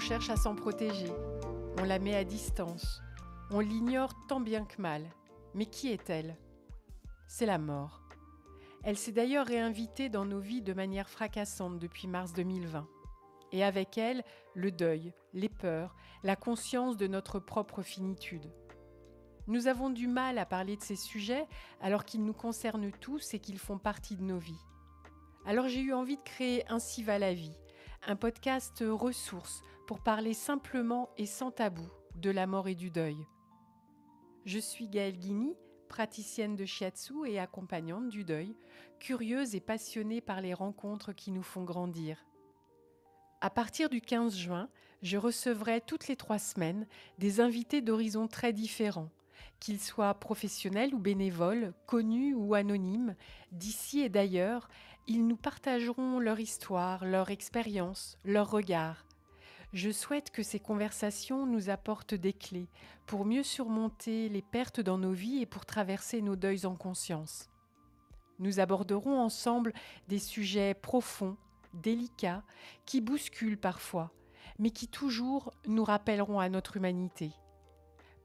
cherche à s'en protéger, on la met à distance, on l'ignore tant bien que mal. Mais qui est-elle ? C'est la mort. Elle s'est d'ailleurs réinvitée dans nos vies de manière fracassante depuis mars 2020. Et avec elle, le deuil, les peurs, la conscience de notre propre finitude. Nous avons du mal à parler de ces sujets alors qu'ils nous concernent tous et qu'ils font partie de nos vies. Alors j'ai eu envie de créer Ainsi va la vie, un podcast ressource pour parler simplement et sans tabou de la mort et du deuil. Je suis Gaëlle Guigny, praticienne de shiatsu et accompagnante du deuil, curieuse et passionnée par les rencontres qui nous font grandir. À partir du 15 juin, je recevrai toutes les 3 semaines des invités d'horizons très différents, qu'ils soient professionnels ou bénévoles, connus ou anonymes, d'ici et d'ailleurs, ils nous partageront leur histoire, leur expérience, leur regard. Je souhaite que ces conversations nous apportent des clés pour mieux surmonter les pertes dans nos vies et pour traverser nos deuils en conscience. Nous aborderons ensemble des sujets profonds, délicats, qui bousculent parfois, mais qui toujours nous rappelleront à notre humanité.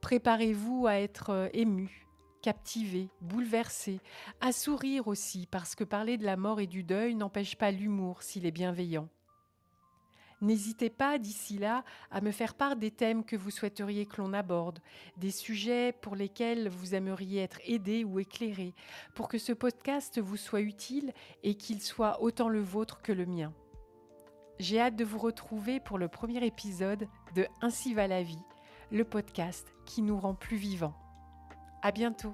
Préparez-vous à être ému, captivé, bouleversé, à sourire aussi, parce que parler de la mort et du deuil n'empêche pas l'humour s'il est bienveillant. N'hésitez pas d'ici là à me faire part des thèmes que vous souhaiteriez que l'on aborde, des sujets pour lesquels vous aimeriez être aidé ou éclairé, pour que ce podcast vous soit utile et qu'il soit autant le vôtre que le mien. J'ai hâte de vous retrouver pour le premier épisode de Ainsi va la vie, le podcast qui nous rend plus vivants. À bientôt.